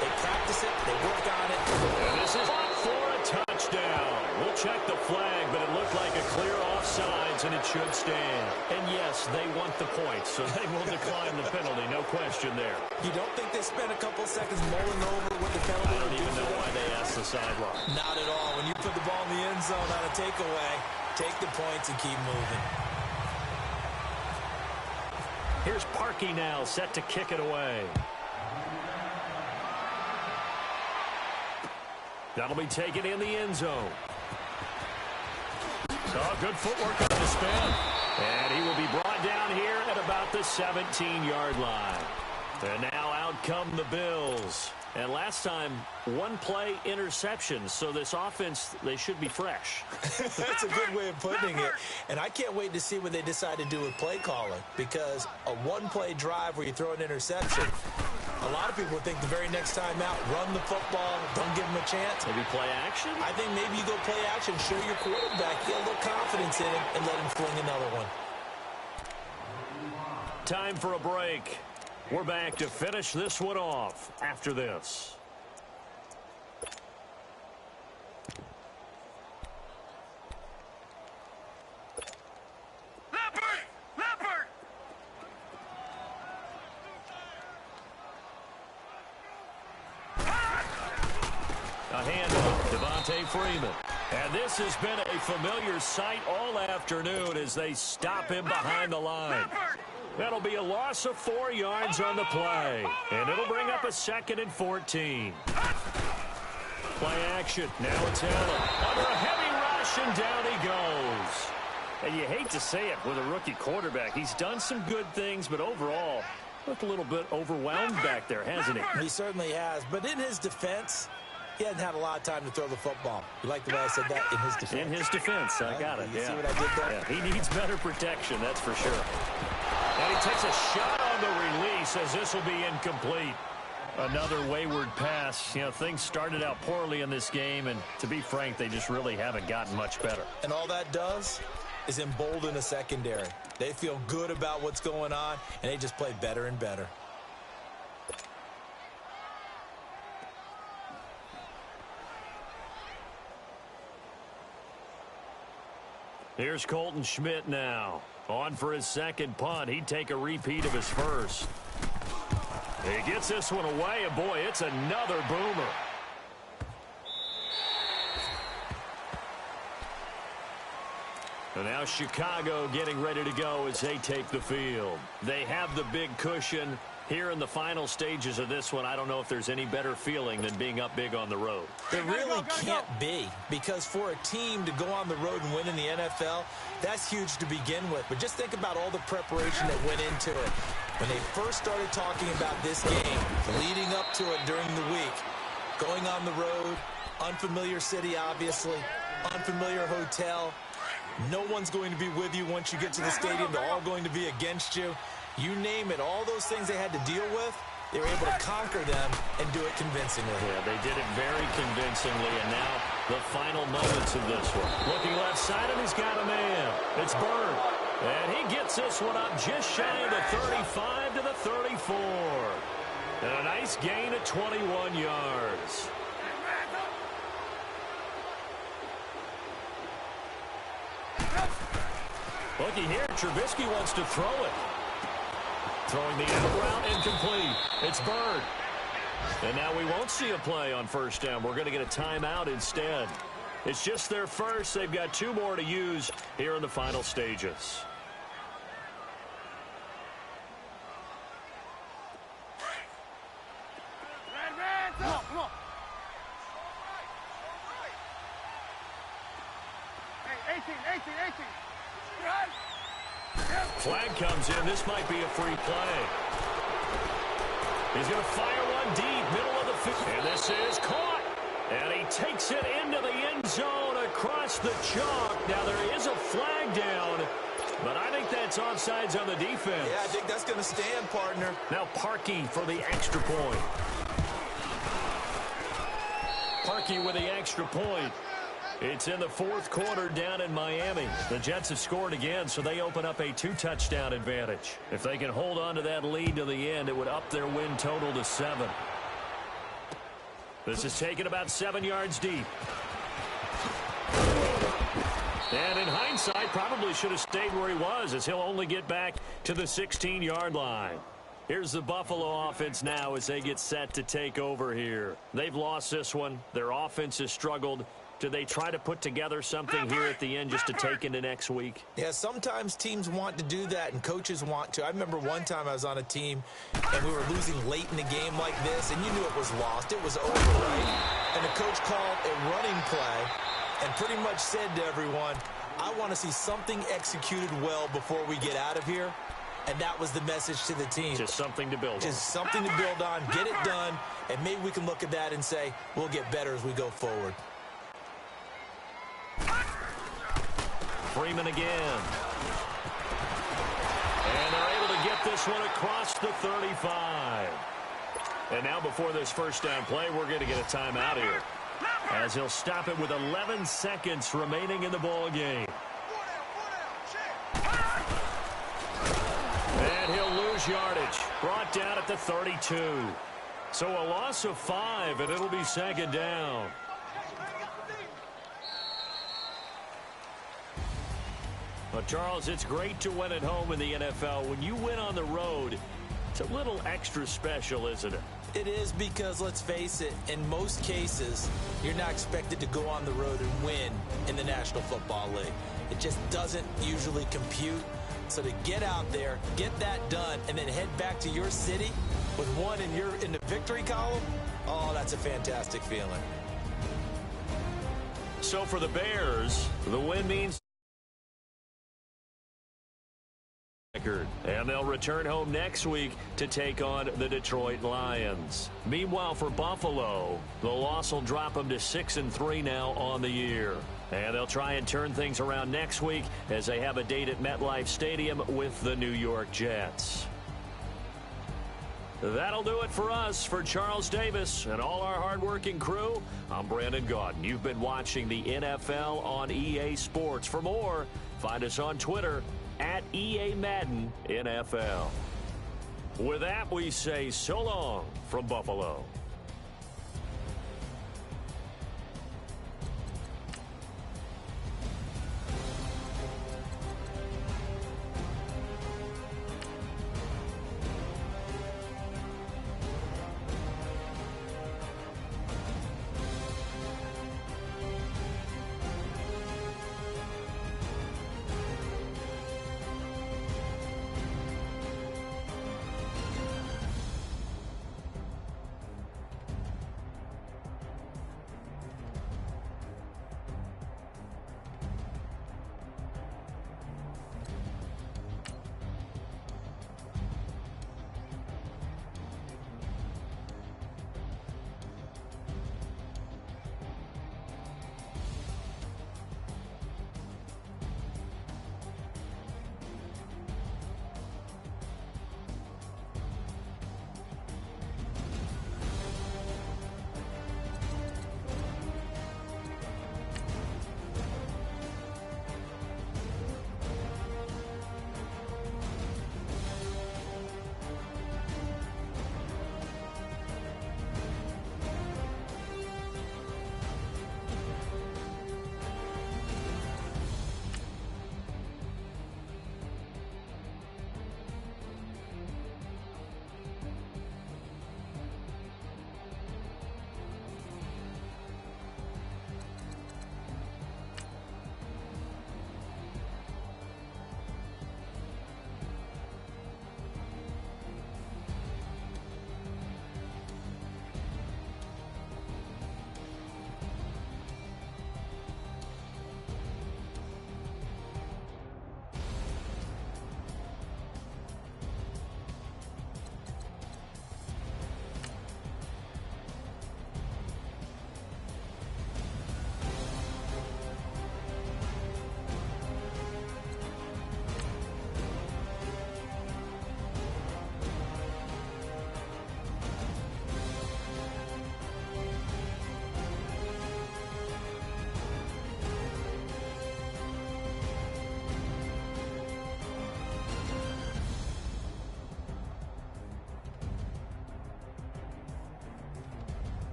They practice it, they work on it. And this is up for a touchdown. We'll check the flag, but it looked like a clear offsides, and it should stand. And yes, they want the points, so they will decline the penalty, no question there. You don't think they spent a couple seconds mulling over what the penalty I don't would do even know for them? why they asked the sideline. Not at all. When you put the ball in the end zone on a takeaway, take the points and keep moving. Here's Parkey now, set to kick it away. That'll be taken in the end zone. So good footwork on the spin. And he will be brought down here at about the 17-yard line. And now out come the Bills. And last time, one play interception. So this offense, they should be fresh. That's a good way of putting it. And I can't wait to see what they decide to do with play calling. Because a one-play drive where you throw an interception, a lot of people think the very next time out, run the football, don't give them a chance. Maybe play action? I think maybe you go play action, show your quarterback, get a little confidence in him, and let him fling another one. Time for a break. We're back to finish this one off after this. Leopard! A handoff, Devontae Freeman. And this has been a familiar sight all afternoon as they stop him behind the line. That'll be a loss of 4 yards on the play. And it'll bring up a 2nd and 14. Play action. Now it's Allen. Under a heavy rush, and down he goes. And you hate to say it with a rookie quarterback. He's done some good things, but overall, looked a little bit overwhelmed back there, hasn't he? He certainly has. But in his defense, he hasn't had a lot of time to throw the football. You like the way I said that? In his defense. In his defense, I got it. You see what I did there? Yeah, he needs better protection, that's for sure. And he takes a shot on the release as this will be incomplete. Another wayward pass. You know, things started out poorly in this game, and to be frank, they just really haven't gotten much better. And all that does is embolden a secondary. They feel good about what's going on, and they just play better and better. Here's Colton Schmidt now. On for his second punt. He'd take a repeat of his first. He gets this one away, and boy, it's another boomer. And now Chicago getting ready to go as they take the field. They have the big cushion. Here in the final stages of this one, I don't know if there's any better feeling than being up big on the road. There really can't be, because for a team to go on the road and win in the NFL, that's huge to begin with. But just think about all the preparation that went into it. When they first started talking about this game, leading up to it during the week, going on the road, unfamiliar city, obviously, unfamiliar hotel. No one's going to be with you once you get to the stadium. They're all going to be against you. You name it, all those things they had to deal with, they were able to conquer them and do it convincingly. Yeah, they did it very convincingly, and now the final moments of this one. Looking left side, and he's got a man. It's Bird. And he gets this one up just shy of the 35 to the 34. And a nice gain of 21 yards. Looky here, Trubisky wants to throw it. Throwing the out route incomplete. It's Bird. And now we won't see a play on first down. We're going to get a timeout instead. It's just their first. They've got two more to use here in the final stages. Come on, come on. Hey, 18. Flag comes in. This might be a free play. He's going to fire one deep, middle of the field. And this is caught. And he takes it into the end zone across the chalk. Now, there is a flag down, but I think that's offsides on the defense. Yeah, I think that's going to stand, partner. Now Parkey for the extra point. Parkey with the extra point. It's in the fourth quarter down in Miami. The Jets have scored again, so they open up a 2-touchdown advantage. If they can hold on to that lead to the end, it would up their win total to 7. This is taken about 7 yards deep. And in hindsight, probably should have stayed where he was, as he'll only get back to the 16-yard line. Here's the Buffalo offense now as they get set to take over here. They've lost this one. Their offense has struggled. Do they try to put together something here at the end just to take into next week? Yeah, sometimes teams want to do that and coaches want to. I remember one time I was on a team and we were losing late in the game like this, and you knew it was lost. It was over, right? And the coach called a running play and pretty much said to everyone, I want to see something executed well before we get out of here. And that was the message to the team. Just something to build on. Just something to build on, get it done, and maybe we can look at that and say, we'll get better as we go forward. Freeman again. And they're able to get this one across the 35. And now before this first down play, we're going to get a timeout here, as he'll stop it with 11 seconds remaining in the ball game. And he'll lose yardage. Brought down at the 32. So a loss of 5, and it'll be second down. Well, Charles, it's great to win at home in the NFL. When you win on the road, it's a little extra special, isn't it? It is, because, let's face it, in most cases, you're not expected to go on the road and win in the National Football League. It just doesn't usually compute. So to get out there, get that done, and then head back to your city with one in the victory column, oh, that's a fantastic feeling. So for the Bears, the win means and they'll return home next week to take on the Detroit Lions. Meanwhile, for Buffalo, the loss will drop them to 6-3 now on the year. And they'll try and turn things around next week as they have a date at MetLife Stadium with the New York Jets. That'll do it for us. For Charles Davis and all our hardworking crew, I'm Brandon Gaudin. You've been watching the NFL on EA Sports. For more, find us on Twitter at EA Madden NFL. With that, we say so long from Buffalo.